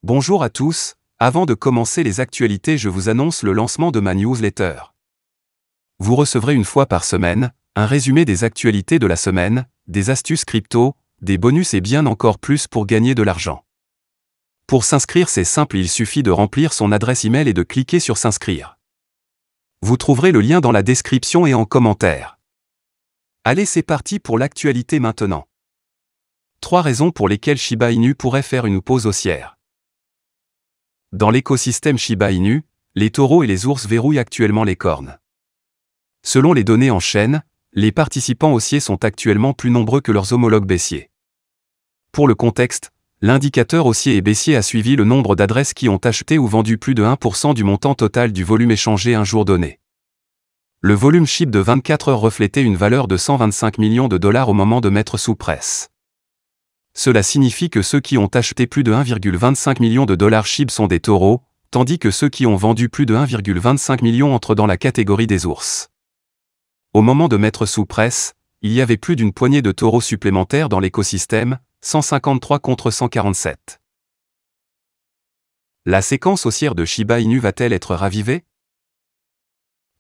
Bonjour à tous, avant de commencer les actualités, je vous annonce le lancement de ma newsletter. Vous recevrez une fois par semaine un résumé des actualités de la semaine, des astuces crypto, des bonus et bien encore plus pour gagner de l'argent. Pour s'inscrire, c'est simple, il suffit de remplir son adresse email et de cliquer sur s'inscrire. Vous trouverez le lien dans la description et en commentaire. Allez, c'est parti pour l'actualité maintenant. 3 raisons pour lesquelles Shiba Inu pourrait faire une pause haussière. Dans l'écosystème Shiba Inu, les taureaux et les ours verrouillent actuellement les cornes. Selon les données en chaîne, les participants haussiers sont actuellement plus nombreux que leurs homologues baissiers. Pour le contexte, l'indicateur haussier et baissier a suivi le nombre d'adresses qui ont acheté ou vendu plus de 1% du montant total du volume échangé un jour donné. Le volume SHIB de 24 heures reflétait une valeur de 125 millions de dollars au moment de mettre sous presse. Cela signifie que ceux qui ont acheté plus de 1,25 million de dollars SHIB sont des taureaux, tandis que ceux qui ont vendu plus de 1,25 million entrent dans la catégorie des ours. Au moment de mettre sous presse, il y avait plus d'une poignée de taureaux supplémentaires dans l'écosystème, 153 contre 147. La séquence haussière de Shiba Inu va-t-elle être ravivée?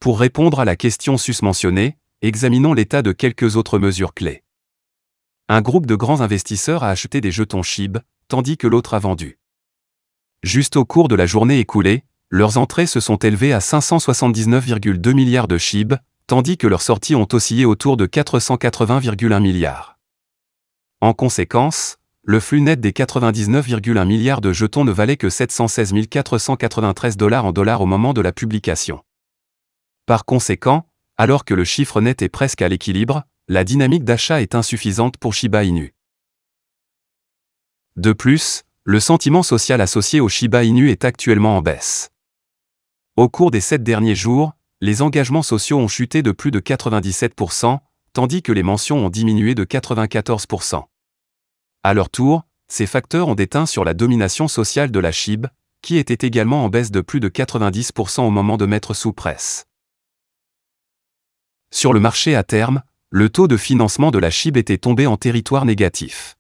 Pour répondre à la question susmentionnée, examinons l'état de quelques autres mesures clés. Un groupe de grands investisseurs a acheté des jetons SHIB, tandis que l'autre a vendu. Juste au cours de la journée écoulée, leurs entrées se sont élevées à 579,2 milliards de SHIB, tandis que leurs sorties ont oscillé autour de 480,1 milliards. En conséquence, le flux net des 99,1 milliards de jetons ne valait que 716 493 $ en dollars au moment de la publication. Par conséquent, alors que le chiffre net est presque à l'équilibre, la dynamique d'achat est insuffisante pour Shiba Inu. De plus, le sentiment social associé au Shiba Inu est actuellement en baisse. Au cours des 7 derniers jours, les engagements sociaux ont chuté de plus de 97%, tandis que les mentions ont diminué de 94%. À leur tour, ces facteurs ont déteint sur la domination sociale de la SHIB, qui était également en baisse de plus de 90% au moment de mettre sous presse. Sur le marché à terme, le taux de financement de la SHIB était tombé en territoire négatif.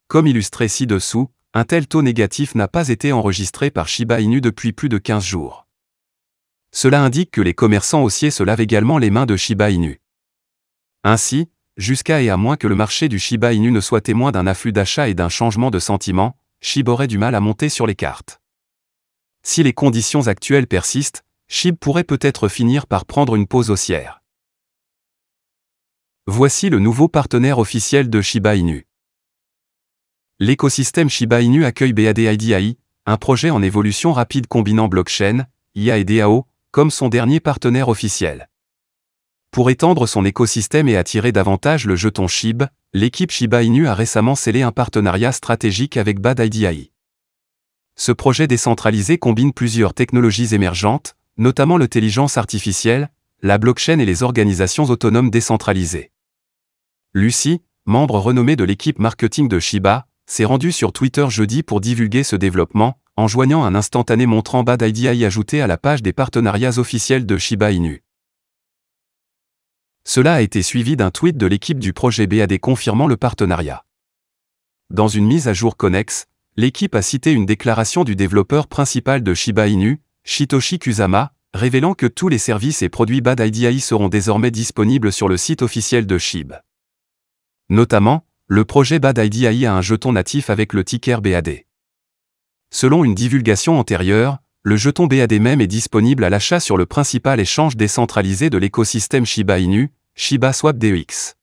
Comme illustré ci-dessous, un tel taux négatif n'a pas été enregistré par Shiba Inu depuis plus de 15 jours. Cela indique que les commerçants haussiers se lavent également les mains de Shiba Inu. Ainsi, jusqu'à et à moins que le marché du Shiba Inu ne soit témoin d'un afflux d'achats et d'un changement de sentiment, SHIB aurait du mal à monter sur les cartes. Si les conditions actuelles persistent, SHIB pourrait peut-être finir par prendre une pause haussière. Voici le nouveau partenaire officiel de Shiba Inu. L'écosystème Shiba Inu accueille BAD-IDAI, un projet en évolution rapide combinant blockchain, IA et DAO, comme son dernier partenaire officiel. Pour étendre son écosystème et attirer davantage le jeton SHIB, l'équipe Shiba Inu a récemment scellé un partenariat stratégique avec BAD-IDAI. Ce projet décentralisé combine plusieurs technologies émergentes, notamment l'intelligence artificielle, la blockchain et les organisations autonomes décentralisées. Lucy, membre renommé de l'équipe marketing de Shiba, s'est rendue sur Twitter jeudi pour divulguer ce développement, en joignant un instantané montrant BAD-IDAI ajouté à la page des partenariats officiels de Shiba Inu. Cela a été suivi d'un tweet de l'équipe du projet BAD confirmant le partenariat. Dans une mise à jour connexe, l'équipe a cité une déclaration du développeur principal de Shiba Inu, Shitoshi Kusama, révélant que tous les services et produits BAD-IDAI seront désormais disponibles sur le site officiel de SHIB. Notamment, le projet BAD-IDAI a un jeton natif avec le ticker BAD. Selon une divulgation antérieure, le jeton BAD même est disponible à l'achat sur le principal échange décentralisé de l'écosystème Shiba Inu, Shiba Swap DEX.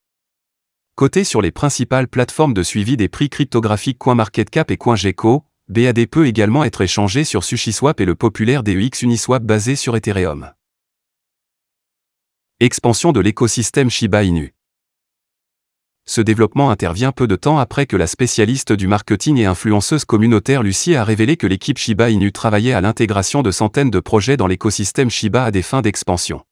Coté sur les principales plateformes de suivi des prix cryptographiques CoinMarketCap et CoinGecko, BAD peut également être échangé sur SushiSwap et le populaire DEX Uniswap basé sur Ethereum. Expansion de l'écosystème Shiba Inu. Ce développement intervient peu de temps après que la spécialiste du marketing et influenceuse communautaire Lucy a révélé que l'équipe Shiba Inu travaillait à l'intégration de centaines de projets dans l'écosystème Shiba à des fins d'expansion.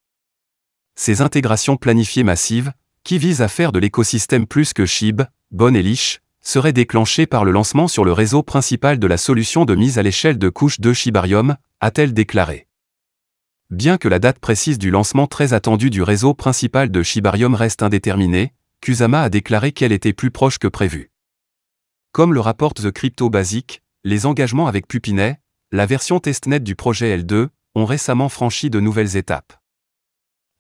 Ces intégrations planifiées massives, qui visent à faire de l'écosystème plus que SHIB, bonne et liche, seraient déclenchées par le lancement sur le réseau principal de la solution de mise à l'échelle de couche 2 Shibarium, a-t-elle déclaré. Bien que la date précise du lancement très attendu du réseau principal de Shibarium reste indéterminée, Kusama a déclaré qu'elle était plus proche que prévu. Comme le rapporte The Crypto Basic, les engagements avec Pupinet, la version testnet du projet L2, ont récemment franchi de nouvelles étapes.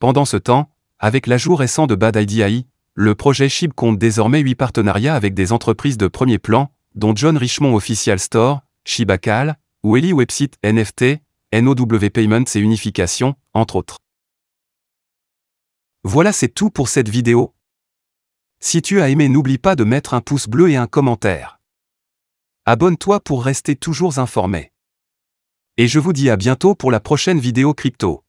Pendant ce temps, avec l'ajout récent de Bad Idea AI, le projet SHIB compte désormais 8 partenariats avec des entreprises de premier plan, dont John Richmond Official Store, Shibacal, ou Eli Website NFT, NOW Payments et Unification, entre autres. Voilà, c'est tout pour cette vidéo. Si tu as aimé, n'oublie pas de mettre un pouce bleu et un commentaire. Abonne-toi pour rester toujours informé. Et je vous dis à bientôt pour la prochaine vidéo crypto.